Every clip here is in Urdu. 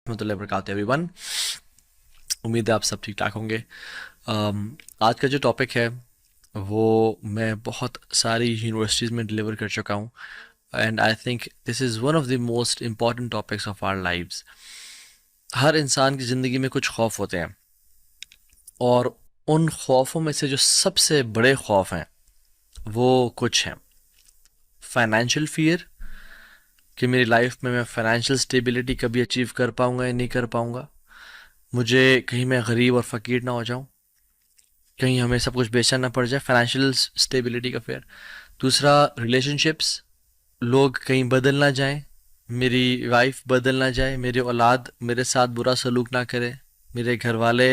رحمۃ اللہ وبرکاتہ ایوری ون. امید ہے آپ سب ٹھیک ٹھاک ہوں گے. آج کا جو ٹاپک ہے وہ میں بہت ساری یونیورسٹیز میں ڈلیور کر چکا ہوں and I think this is one of the most important topics of our lifes. ہر انسان کی زندگی میں کچھ خوف ہوتے ہیں اور ان خوفوں میں سے جو سب سے بڑے خوف ہیں وہ کچھ ہیں. فائنینشیل فیئر کہ میری لائف میں فائنینشیل اسٹیبلٹی کبھی اچیو کر پاؤں گا یا نہیں کر پاؤں گا. مجھے کہیں میں غریب اور فقیر نہ ہو جاؤں, کہیں ہمیں سب کچھ بیچنا نہ پڑ جائے, فائنینشیل اسٹیبلٹی کا فیئر. دوسرا ریلیشن شپس, لوگ کہیں بدل نہ جائیں, میری وائف بدل نہ جائے, میری اولاد میرے ساتھ برا سلوک نہ کرے, میرے گھر والے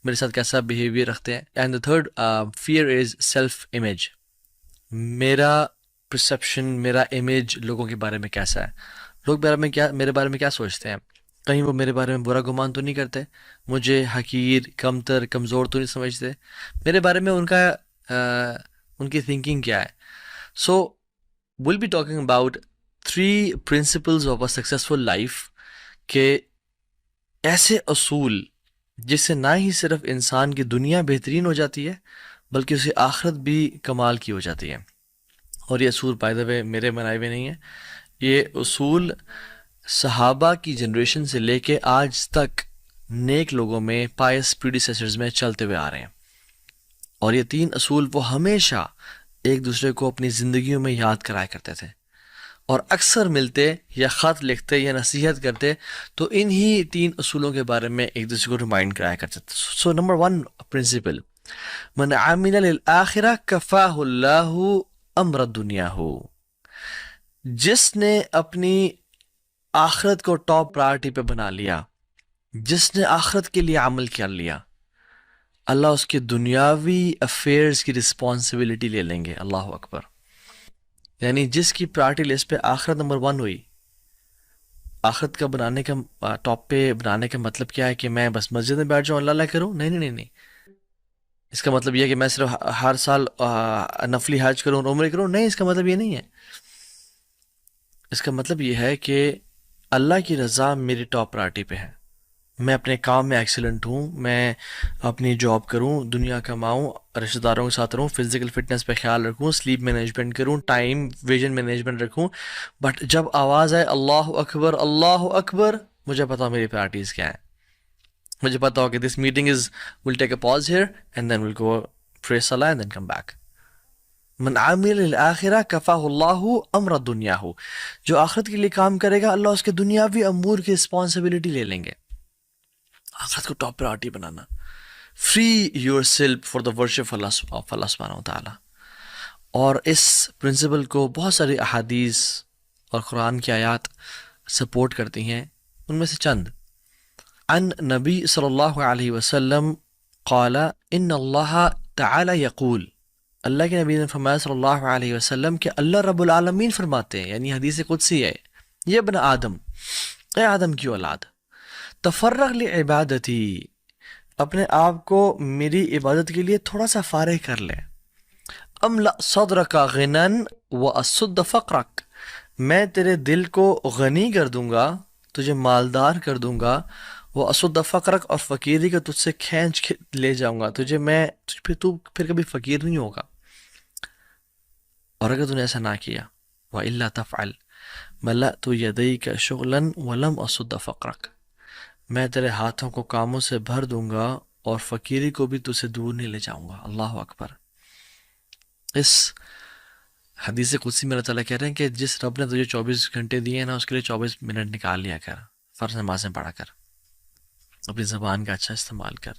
میرے ساتھ کیسا بیہیویئر رکھتے ہیں. And the third fear is self image, میرا پرسیپشن, میرا امیج لوگوں کے بارے میں کیسا ہے, لوگ میرے بارے میں کیا سوچتے ہیں, کہیں وہ میرے بارے میں برا گمان تو نہیں کرتے, مجھے حقیر, کمتر, کمزور تو نہیں سمجھتے, میرے بارے میں ان کی تھنکنگ کیا ہے. So will be talking about 3 principles of a successful life, کہ ایسے اصول جس سے نہ ہی صرف انسان کی دنیا بہترین ہو جاتی ہے بلکہ اسے آخرت بھی کمال کی ہو جاتی ہے. اور یہ اصول بائی دا وے میرے بنائے ہوئے نہیں ہیں, یہ اصول صحابہ کی جنریشن سے لے کے آج تک نیک لوگوں میں, پائس پریڈیسیسرز میں چلتے ہوئے آ رہے ہیں. اور یہ 3 اصول وہ ہمیشہ ایک دوسرے کو اپنی زندگیوں میں یاد کرایا کرتے تھے, اور اکثر ملتے یا خط لکھتے یا نصیحت کرتے تو انہی 3 اصولوں کے بارے میں ایک دوسرے کو ریمائنڈ کرایا کرتے تھے. سو نمبر 1 پرنسپل, من عمل للآخرہ کفاہ اللہ امر دنیا ہو, جس نے اپنی آخرت کو ٹاپ پرائرٹی پہ بنا لیا, جس نے آخرت کے لیے عمل کر لیا, اللہ اس کے دنیاوی افیئرز کی رسپانسبلٹی لے لیں گے. اللہ اکبر. یعنی جس کی پرائرٹی لسٹ پہ آخرت نمبر 1 ہوئی, آخرت کا بنانے کا ٹاپ پہ بنانے کا مطلب کیا ہے کہ میں بس مسجد میں بیٹھ جاؤں اللہ کروں؟ نہیں نہیں نہیں نہیں. اس کا مطلب یہ ہے کہ میں صرف ہر سال نفلی حج کروں, عمرے کروں؟ نہیں, اس کا مطلب یہ نہیں ہے. اس کا مطلب یہ ہے کہ اللہ کی رضا میری ٹاپ پرائرٹی پہ ہے, میں اپنے کام میں ایکسیلنٹ ہوں, میں اپنی جاب کروں, دنیا کماؤں, رشتہ داروں کے ساتھ رہوں, فزیکل فٹنس پہ خیال رکھوں, سلیپ مینجمنٹ کروں, ٹائم ویژن مینجمنٹ رکھوں. بٹ جب آواز آئے اللہ اکبر اللہ اکبر, مجھے پتا میری پرائرٹیز کیا ہیں. مجھے پتا ہو کہ this meeting will take a pause here and then will go pray صلاح اینڈ دین کم بیک. من عامل للآخرہ کفاہ اللہ امر دنیا ہو, جو آخرت کے لیے کام کرے گا اللہ اس کے دنیاوی امور کی رسپانسبلٹی لے لیں گے. آخرت کو ٹاپ پرائرٹی بنانا, free yourself for the worship of اللہ سبحانہ و تعالیٰ. اور اس پرنسپل کو بہت ساری احادیث اور قرآن کی آیات سپورٹ کرتی ہیں. ان میں سے چند, عن نبی صلی اللہ علیہ وسلم قال ان اللہ تعالی یقول, اللہ کے نبی نے فرمایا صلی اللہ علیہ وسلم کہ اللہ رب العالمین فرماتے ہیں, یعنی حدیث قدسی ہے, یہ ابن آدم, اے آدم کی اولاد, تفرغ لعبادتی, اپنے آپ کو میری عبادت کے لیے تھوڑا سا فارغ کر لے. املأ صدرک غنن واسد فقرک, میں تیرے دل کو غنی کر دوں گا, تجھے مالدار کر دوں گا, واسد فقرک, اور فقیری کا تجھ سے کھینچ لے جاؤں گا تجھے میں, تو پھر کبھی فقیر نہیں ہوگا. اور اگر تو نے ایسا نہ کیا, وَإِلَّا تَفْعَلْ مَلَأْتُ يَدَيْكَ شُغْلًا وَلَمْ أَصُدَّ فَقْرَكَ, میں تیرے ہاتھوں کو کاموں سے بھر دوں گا اور فقیری کو بھی تجھ سے دور نہیں لے جاؤں گا. اللہ اکبر. اس حدیث قدسی میں اللہ تعالیٰ کہہ رہے ہیں کہ جس رب نے تجھے 24 گھنٹے دیے ہیں نا, اس کے لیے 24 منٹ نکال لیا کر, فرض نمازیں پڑھا کر, اپنی زبان کا اچھا استعمال کر,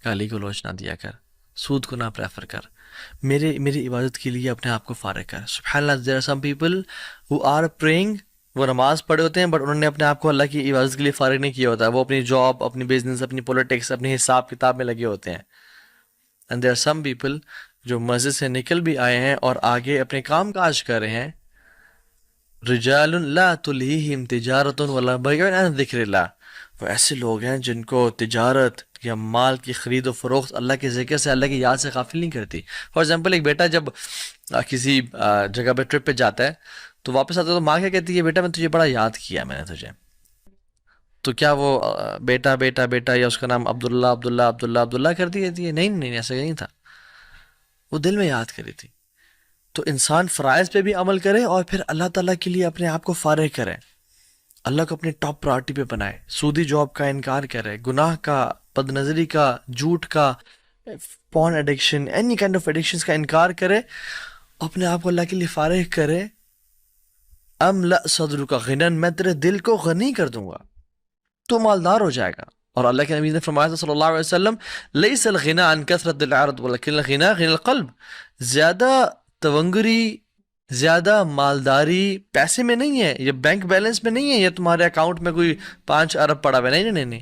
گالی گلوچ نہ دیا کر, سود کو نہ پریفر کر, میری عبادت کے لیے اپنے آپ کو فارغ کر. سبحان اللہ, there are some people who are praying, وہ نماز پڑھے ہوتے ہیں بٹ انہوں نے اپنے آپ کو اللہ کی عبادت کے لیے فارغ نہیں کیا ہوتا ہے, وہ اپنی جاب, اپنی بزنس, اپنی پولیٹکس, اپنی حساب کتاب میں لگے ہوتے ہیں. And there are some people جو مسجد سے نکل بھی آئے ہیں اور آگے اپنے کام کاج کر رہے ہیں, رجال لا تلہیہم تجارت ولا بیع عن ذکر اللہ, وہ ایسے لوگ ہیں جن کو تجارت یا مال کی خرید و فروخت اللہ کے ذکر سے, اللہ کی یاد سے غافل نہیں کرتی. فار ایگزامپل, ایک بیٹا جب کسی جگہ پہ ٹرپ پہ جاتا ہے تو واپس آتا ہے تو ماں کیا کہتی ہے, بیٹا میں تجھے بڑا یاد کیا میں نے تجھے. تو کیا وہ بیٹا بیٹا بیٹا یا اس کا نام عبداللہ عبداللہ عبداللہ عبداللہ کر دی تھی؟ نہیں نہیں، ایسا نہیں تھا، وہ دل میں یاد کری تھی. تو انسان فرائض پہ بھی عمل کرے اور پھر اللہ تعالیٰ کے لیے اپنے آپ کو فارغ کرے، اللہ کو اپنی ٹاپ پرائرٹی پہ بنائے، سودی جاب کا انکار کرے، گناہ کا، بد نظری کا، جھوٹ کا، porn addiction, any kind of addictions کا انکار کرے، اپنے آپ کو اللہ کے لیے فارغ کرے. املأ صدرک غنن، میں تیرے دل کو غنی کر دوں گا، تو مالدار ہو جائے گا. اور اللہ کے نبی نے فرمایا تھا صلی اللہ علیہ وسلم، لیس الغنى عن کثرت العرض ولکن الغنى غنى القلب. زیادہ تونگری، زیادہ مالداری پیسے میں نہیں ہے، یہ بینک بیلنس میں نہیں ہے، یہ تمہارے اکاؤنٹ میں کوئی 5 ارب پڑا ہوا ہے، نہیں نہیں نہیں.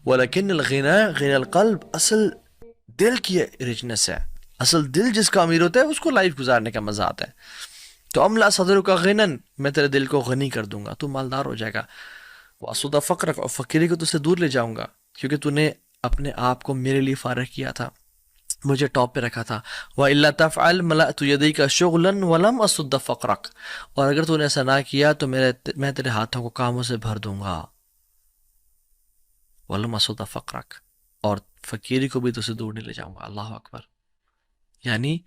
ولکن الغنى غنى القلب، اصل دل کی ریچنس ہے، اصل دل جس کا امیر ہوتا ہے اس کو لائف گزارنے کا مزہ آتا ہے. تو املا صدر کا غنن، میں تیرے دل کو غنی کر دوں گا، تو مالدار ہو جائے گا. واسود فقرک، اور فقیری کو تو سے دور لے جاؤں گا، کیونکہ تو نے اپنے آپ کو میرے لیے فارغ کیا تھا، مجھے ٹاپ پہ رکھا تھا. وَإِلَّا تَفْعَلْ مَلَأْتُ يَدَيْكَ شُغْلًا وَلَمْ أَصُدَّ فَقْرَكَ، اور اگر تو نے ایسا نہ کیا تو میں تیرے ہاتھوں کو کاموں سے بھر دوں گا. وَلَمْ أَصُدَّ فَقْرَكَ، اور فقیری کو بھی تو سے دور نہیں لے جاؤں گا. اللہ اکبر. یعنی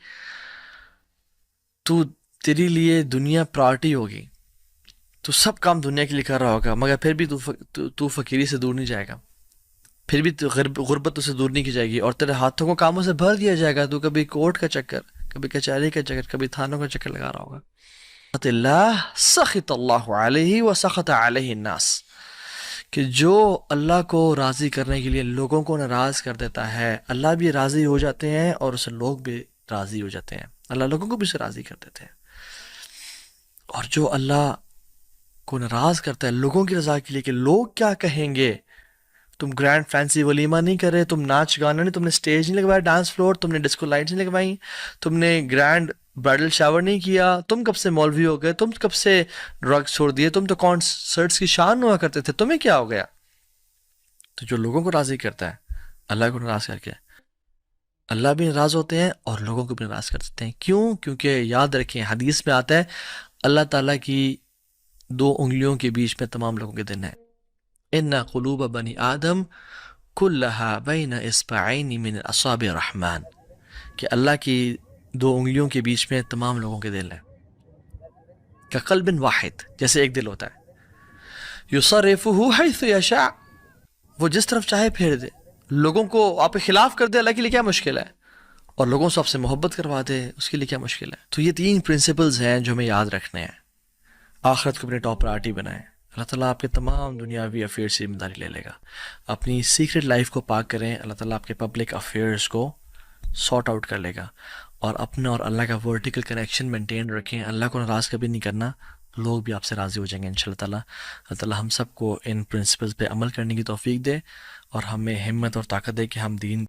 تو تیری لیے دنیا پرائرٹی ہوگی، تو سب کام دنیا کے لیے کر رہا ہوگا، مگر پھر بھی تو فقیری سے دور نہیں جائے گا، پھر بھی غربت تو سے دور نہیں کی جائے گی، اور تیرے ہاتھوں کو کاموں سے بھر دیا جائے گا. تو کبھی کورٹ کا چکر، کبھی کچہری کا چکر، کبھی تھانوں کا چکر لگا رہا ہوگا. اللہ سخط اللہ علیہ وسخط علیہ الناس، کہ جو اللہ کو راضی کرنے کے لیے لوگوں کو ناراض کر دیتا ہے، اللہ بھی راضی ہو جاتے ہیں اور اسے لوگ بھی راضی ہو جاتے ہیں، اللہ لوگوں کو بھی اسے راضی کر دیتے ہیں. اور جو اللہ کو ناراض کرتا ہے لوگوں کی رضا کے لیے کہ لوگ کیا کہیں گے، تم گرینڈ فینسی ولیمہ نہیں کر رہے، تم ناچ گانا نہیں، تم نے سٹیج نہیں لگوایا، ڈانس فلور، تم نے ڈسکو لائٹس نہیں لگوائی، تم نے گرینڈ برائڈل شاور نہیں کیا، تم کب سے مولوی ہو گئے، تم کب سے ڈرگس چھوڑ دیے، تم تو کانسرٹس کی شان ہوا کرتے تھے، تمہیں کیا ہو گیا. تو جو لوگوں کو راضی کرتا ہے اللہ کو ناراض کر کے، اللہ بھی ناراض ہوتے ہیں اور لوگوں کو بھی ناراض کر دیتے ہیں. کیوں؟ کیونکہ یاد رکھیں حدیث میں آتا ہے اللہ تعالیٰ کی 2 انگلیوں کے بیچ میں تمام لوگوں کے دن ہے. ان قلوب بنی آدم کلها بین اصبعین من اصابع الرحمن، کہ اللہ کی 2 انگلیوں کے بیچ میں تمام لوگوں کے دل ہیں. کقلب واحد، جیسے ایک دل ہوتا ہے، یصرفہ حیث یشاء، وہ جس طرف چاہے پھیر دے، لوگوں کو آپ کے خلاف کر دے، اللہ کے لیے کیا مشکل ہے، اور لوگوں سے آپ سے محبت کروا دے، اس کے لیے کیا مشکل ہے. تو یہ 3 پرنسپلز ہیں جو ہمیں یاد رکھنے ہیں. آخرت کو اپنے ٹاپ پرائرٹی بنائیں، اللہ تعالیٰ آپ کے تمام دنیاوی افیئر سے ذمہ داری لے لے گا. اپنی سیکرٹ لائف کو پاک کریں، اللہ تعالیٰ آپ کے پبلک افیئرس کو سارٹ آؤٹ کر لے گا. اور اپنا اور اللہ کا ورٹیکل کنیکشن مینٹین رکھیں، اللہ کو ناراض کبھی نہیں کرنا، لوگ بھی آپ سے راضی ہو جائیں گے انشاءاللہ تعالیٰ. اللہ تعالیٰ ہم سب کو ان پرنسپلز پہ عمل کرنے کی توفیق دے اور ہمیں ہمت اور طاقت دے کہ ہم دین